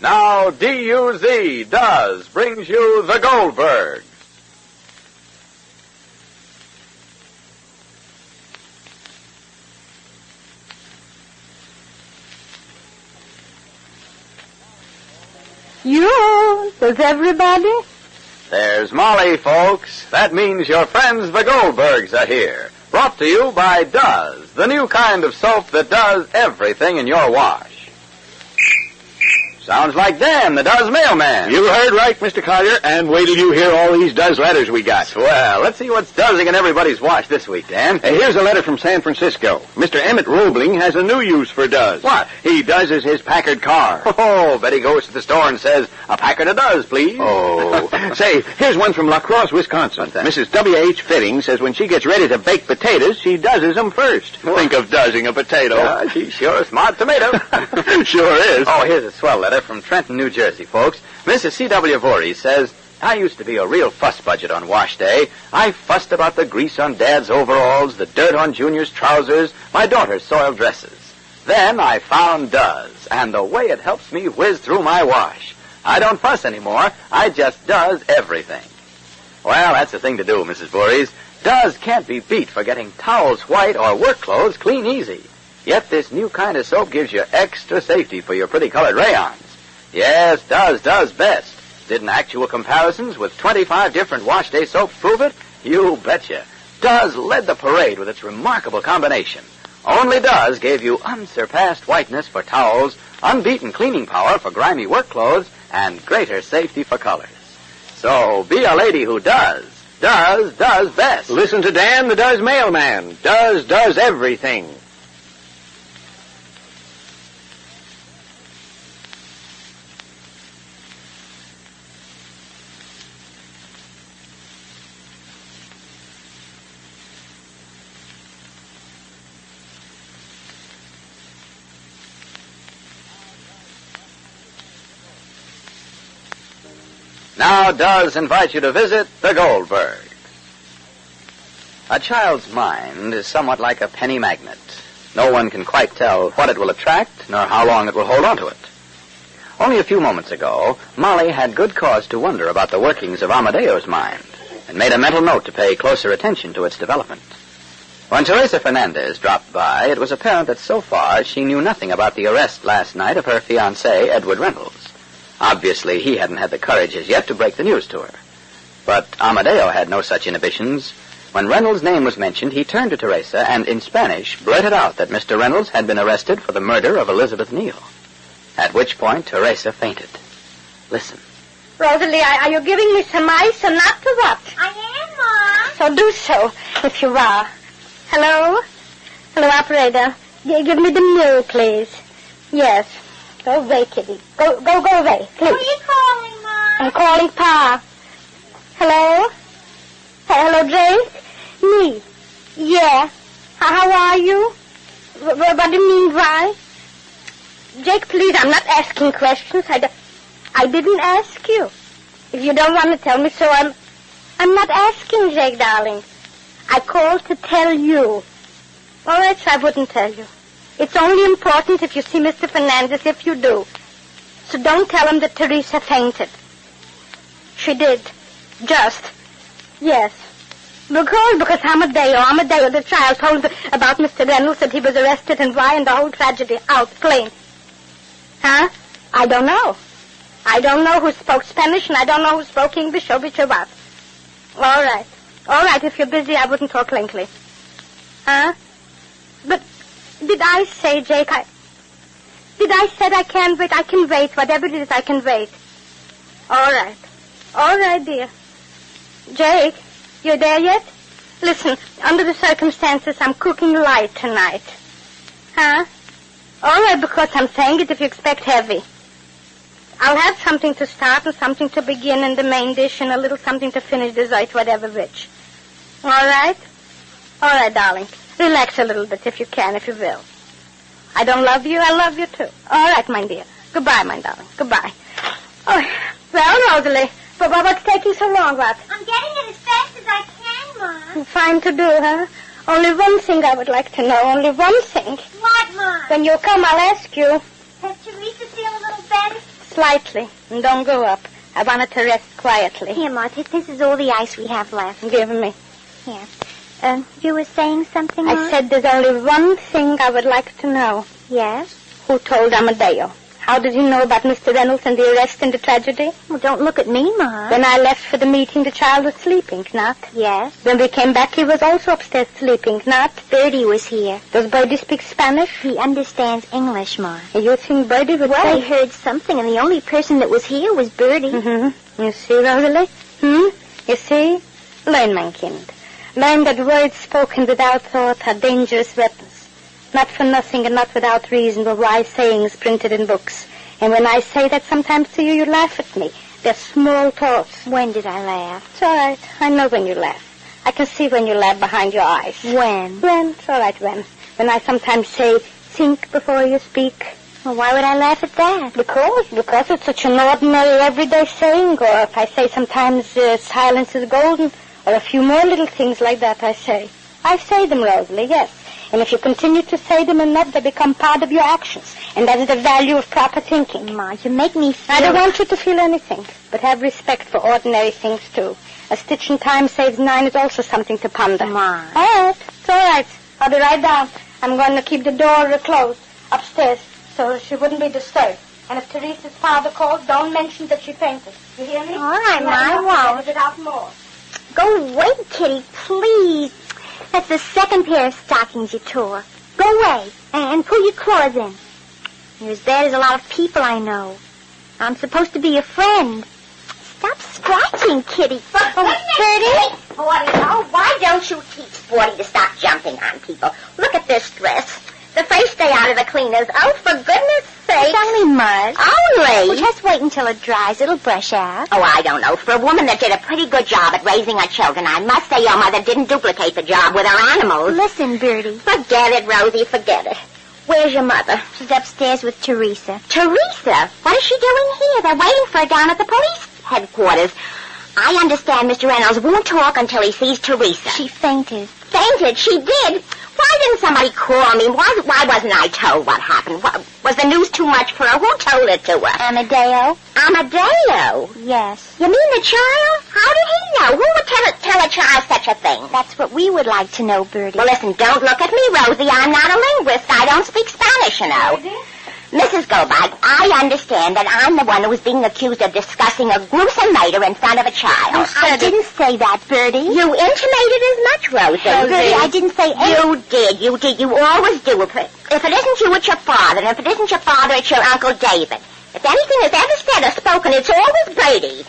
Now, D-U-Z, Does, brings you the Goldbergs. Does everybody? There's Molly, folks. That means your friends the Goldbergs are here. Brought to you by Does, the new kind of soap that does everything in your wash. Sounds like Dan, the Does mailman. You heard right, Mr. Collier, and wait till you hear all these Does letters we got. Well, let's see what's dozzing in everybody's wash this week, Dan. Here's a letter from San Francisco. Mr. Emmett Roebling has a new use for Does. What? He Does his Packard car. Oh, bet he goes to the store and says, a Packard of Does, please. Oh. Say, here's one from La Crosse, Wisconsin. What's that? Mrs. W.H. Fitting says when she gets ready to bake potatoes, she Does them first. What? Think of Doesing a potato. Yeah, she's sure a smart tomato. Sure is. Oh, here's a swell letter from Trenton, New Jersey, folks. Mrs. C.W. Voorhees says, I used to be a real fuss budget on wash day. I fussed about the grease on Dad's overalls, the dirt on Junior's trousers, my daughter's soiled dresses. Then I found Does, and the way it helps me whiz through my wash. I don't fuss anymore. I just Does everything. Well, that's the thing to do, Mrs. Voorhees. Does can't be beat for getting towels white or work clothes clean easy. Yet this new kind of soap gives you extra safety for your pretty colored rayons. Yes, Does best. Didn't actual comparisons with 25 different wash day soaps prove it? You betcha. Does led the parade with its remarkable combination. Only Does gave you unsurpassed whiteness for towels, unbeaten cleaning power for grimy work clothes, and greater safety for colors. So be a lady who does best. Listen to Dan, the Does mailman. Does everything. Now Does invite you to visit the Goldbergs. A child's mind is somewhat like a penny magnet. No one can quite tell what it will attract, nor how long it will hold on to it. Only a few moments ago, Molly had good cause to wonder about the workings of Amadeo's mind, and made a mental note to pay closer attention to its development. When Teresa Fernandez dropped by, it was apparent that so far she knew nothing about the arrest last night of her fiancé, Edward Reynolds. Obviously, he hadn't had the courage as yet to break the news to her. But Amadeo had no such inhibitions. When Reynolds' name was mentioned, he turned to Teresa and, in Spanish, blurted out that Mr. Reynolds had been arrested for the murder of Elizabeth Neal. At which point, Teresa fainted. Listen. Rosalie, are you giving me some ice or not to what? I am, Mom. So do so, if you are. Hello? Hello, operator. Give me the milk, please. Yes. Go away, Kitty. Go away, please. Who are you calling, Mom? I'm calling Pa. Hello? Hello, Jake? Me? Yeah. How are you? What do you mean, why? Jake, please, I'm not asking questions. I didn't ask you. If you don't want to tell me so, I'm not asking, Jake, darling. I called to tell you. All right, so I wouldn't tell you. It's only important if you see Mr. Fernandez, if you do. So don't tell him that Teresa fainted. She did. Just. Yes. Because Amadeo, the child, told about Mr. Reynolds that he was arrested and why, and the whole tragedy out plain. Huh? I don't know. I don't know who spoke Spanish, and I don't know who spoke English or which or what. All right. All right, if you're busy, I wouldn't talk lengthily. Huh? But did I say, Jake, Did I said I can't wait? I can wait. Whatever it is, I can wait. All right. All right, dear. Jake, you there yet? Listen, under the circumstances, I'm cooking light tonight. Huh? All right, because I'm saying it if you expect heavy. I'll have something to start and something to begin in the main dish and a little something to finish dessert, whatever which. All right? All right, darling. Relax a little bit if you can, if you will. I don't love you, I love you too. All right, my dear. Goodbye, my darling. Goodbye. Oh, well, Rosalie, but what's taking so long, what? I'm getting it as fast as I can, Mom. Fine to do, huh? Only one thing I would like to know, only one thing. What, Mom? When you come, I'll ask you. Does Teresa feel a little better? slightly, and don't go up. I want it to rest quietly. Here, Ma, this is all the ice we have left. Give me. Here. You were saying something, Ma? I said there's only one thing I would like to know. Yes? Who told Amadeo? How did he know about Mr. Reynolds and the arrest and the tragedy? Well, don't look at me, Ma. When I left for the meeting, the child was sleeping, not? Yes. When we came back, he was also upstairs sleeping, not? Birdie was here. Does Birdie speak Spanish? He understands English, Ma. You think Birdie would Well, say... I heard something, and the only person that was here was Birdie. Mm-hmm. You see, Rosalie? You see? Learn, mein Kind. Learn that words spoken without thought are dangerous weapons. Not for nothing and not without reason were wise sayings printed in books. And when I say that sometimes to you, you laugh at me. They're small thoughts. When did I laugh? It's all right. I know when you laugh. I can see when you laugh behind your eyes. When? When? It's all right, when. When I sometimes say, think before you speak. Well, why would I laugh at that? Because it's such an ordinary, everyday saying. Or if I say sometimes silence is golden, or a few more little things like that I say. I say them, Rosalie, yes. And if you continue to say them enough, they become part of your actions. And that is the value of proper thinking. Ma, you make me feel... I don't want you to feel anything, but have respect for ordinary things, too. A stitch in time saves 9 is also something to ponder. Ma. All right. It's all right. I'll be right down. I'm going to keep the door closed upstairs so she wouldn't be disturbed. And if Teresa's father calls, don't mention that she fainted. You hear me? All right, Ma, I won't. It out more. Go away, Kitty, please. That's the second pair of stockings you tore. Go away and pull your claws in. You're as bad as a lot of people I know. I'm supposed to be your friend. Stop scratching, Kitty. Birdie? Why don't you teach Sporty to stop jumping on people? Look at this dress. The first day out of the cleaners. Oh, for goodness sake. It's only mud. Only? Well, just wait until it dries. It'll brush out. Oh, I don't know. For a woman that did a pretty good job at raising her children, I must say your mother didn't duplicate the job with her animals. Listen, Birdie. Forget it, Rosie, forget it. Where's your mother? She's upstairs with Teresa. Teresa? What is she doing here? They're waiting for her down at the police headquarters. I understand Mr. Reynolds won't talk until he sees Teresa. She fainted. Fainted? She did? Why didn't somebody call me? Why wasn't I told what happened? Was the news too much for her? Who told it to her? Amadeo? Amadeo? Yes. You mean the child? How did he know? Who would tell a child such a thing? That's what we would like to know, Birdie. Well, listen, don't look at me, Rosie. I'm not a linguist. I don't speak Spanish, you know. Birdie? Mrs. Goldberg, I understand that I'm the one who was being accused of discussing a gruesome murder in front of a child. I didn't say that, Birdie. You intimated as much, Rosie. Birdie, I didn't say anything. You did. You always do. If it isn't you, it's your father. And if it isn't your father, it's your Uncle David. If anything is ever said or spoken, it's always Birdie.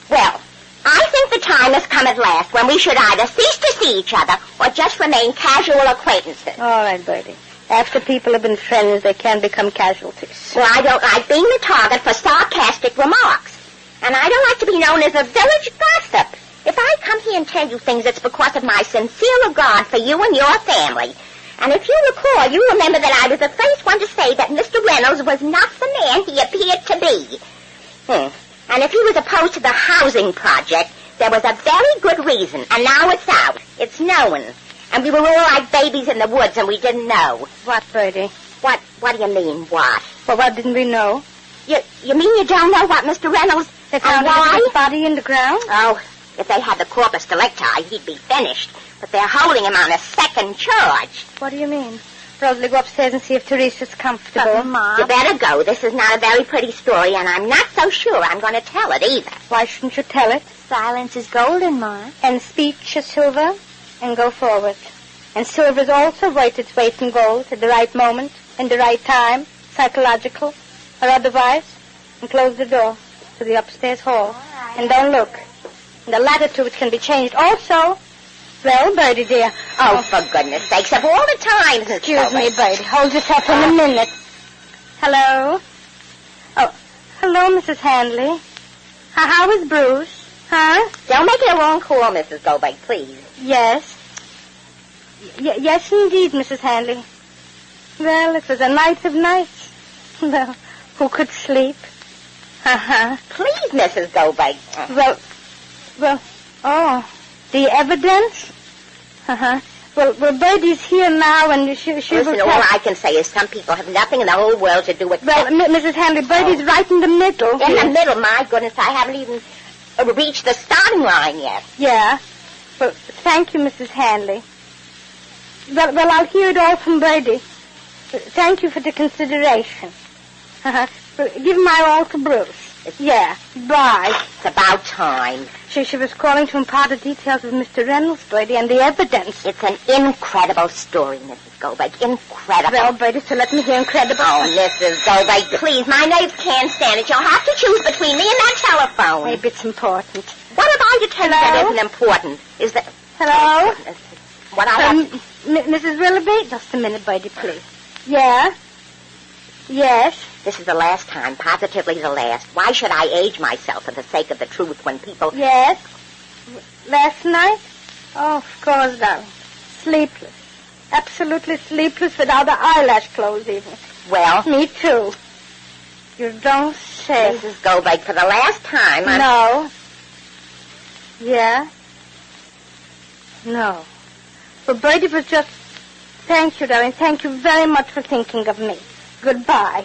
Well, I think the time has come at last when we should either cease to see each other or just remain casual acquaintances. All right, Birdie. After people have been friends, they can become casualties. Well, I don't like being the target for sarcastic remarks. And I don't like to be known as a village gossip. If I come here and tell you things, it's because of my sincere regard for you and your family. And if you recall, you remember that I was the first one to say that Mr. Reynolds was not the man he appeared to be. And if he was opposed to the housing project, there was a very good reason. And now it's out. It's known. And we were all like babies in the woods, and we didn't know. What, Birdie? What do you mean, what? Well, what didn't we know? You mean you don't know what Mr. Reynolds... They found his body in the ground? Oh, if they had the corpus delicti, he'd be finished. But they're holding him on a second charge. What do you mean? Rosalie, go upstairs and see if Teresa's comfortable. But, Mom... You better go. This is not a very pretty story, and I'm not so sure I'm going to tell it either. Why shouldn't you tell it? Silence is golden, Ma. And speech is silver, and go forward. And silver's also worth its weight in gold at the right moment, in the right time, psychological, or otherwise, and close the door to the upstairs hall. Right. And don't look. And the latitude can be changed also. Well, Birdie, dear. Oh, for goodness sakes, of all the times... Excuse me, Birdie. Hold yourself in a minute. Hello? Oh, hello, Mrs. Handley. How is Bruce? Huh? Don't make it a wrong call, Mrs. Goldberg, please. Yes. Yes, indeed, Mrs. Handley. Well, it was a night of nights. Well, who could sleep? Please, Mrs. Goldberg. Well, the evidence? Well, Birdie's here now, and she Listen, all I can say is some people have nothing in the whole world to do with... Well, Mrs. Hanley, Birdie's right in the middle. In the middle? My goodness, I haven't even reached the starting line yet. Yeah. Well, thank you, Mrs. Hanley. Well, I'll hear it all from Birdie. Thank you for the consideration. Give my all to Bruce. Yeah, bye. It's about time. She was calling to impart the details of Mr. Reynolds, Birdie, and the evidence. It's an incredible story, Mrs. Goldberg. Incredible. Well, Birdie, so let me hear incredible. Oh, Mrs. Goldberg, please, my nerves can't stand it. You'll have to choose between me and that telephone. Maybe it's important. What have I to tell you that isn't important? Is that... Hello? What I have... Mrs. Willoughby? Just a minute, Birdie, please. Yeah? Yes? This is the last time, positively the last. Why should I age myself for the sake of the truth when people... Yes? Last night? Oh, of course, darling. Sleepless. Absolutely sleepless without the eyelash closed even. Well? Me too. You don't say. Mrs. Goldberg, for the last time, No. Yeah? No. But Birdie was just... Thank you, darling. Thank you very much for thinking of me. Goodbye.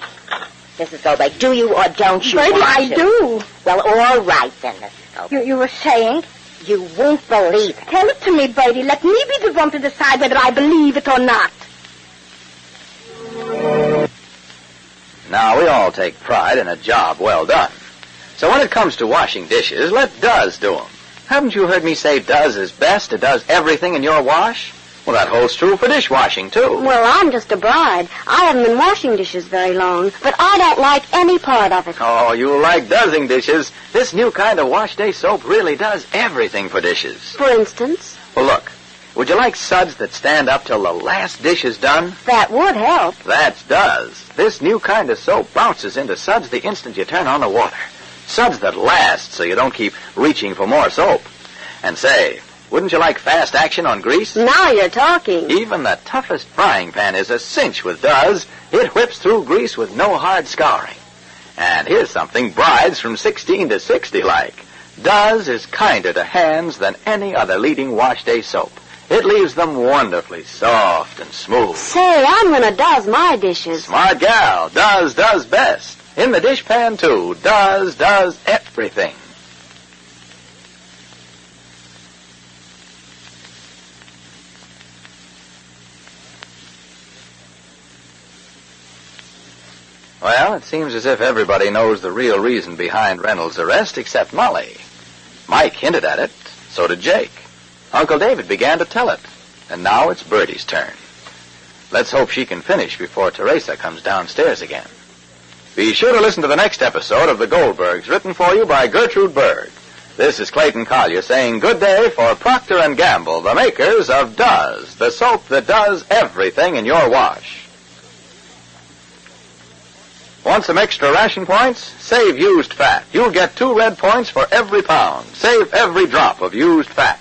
Mrs. Goldberg, do you or don't you Birdie, want I to? do. Well, all right then, Mrs. Goldberg. You were saying? You won't believe it. Tell it to me, Birdie. Let me be the one to decide whether I believe it or not. Now, we all take pride in a job well done. So when it comes to washing dishes, let Does do 'em. Haven't you heard me say Does is best? It does everything in your wash? Well, that holds true for dishwashing, too. Well, I'm just a bride. I haven't been washing dishes very long, but I don't like any part of it. Oh, you like doesing dishes. This new kind of wash day soap really does everything for dishes. For instance? Well, look, would you like suds that stand up till the last dish is done? That would help. That's Does. This new kind of soap bounces into suds the instant you turn on the water. Suds that last so you don't keep reaching for more soap. And say, wouldn't you like fast action on grease? Now you're talking. Even the toughest frying pan is a cinch with Does. It whips through grease with no hard scouring. And here's something brides from 16 to 60 like. Does is kinder to hands than any other leading wash day soap. It leaves them wonderfully soft and smooth. Say, I'm going to Does my dishes. Smart gal. Does best. In the dishpan, too. Does everything. Well, it seems as if everybody knows the real reason behind Reynolds' arrest except Molly. Mike hinted at it, so did Jake. Uncle David began to tell it, and now it's Birdie's turn. Let's hope she can finish before Teresa comes downstairs again. Be sure to listen to the next episode of The Goldbergs, written for you by Gertrude Berg. This is Clayton Collier saying good day for Procter & Gamble, the makers of Does, the soap that does everything in your wash. Want some extra ration points? Save used fat. You'll get 2 red points for every pound. Save every drop of used fat.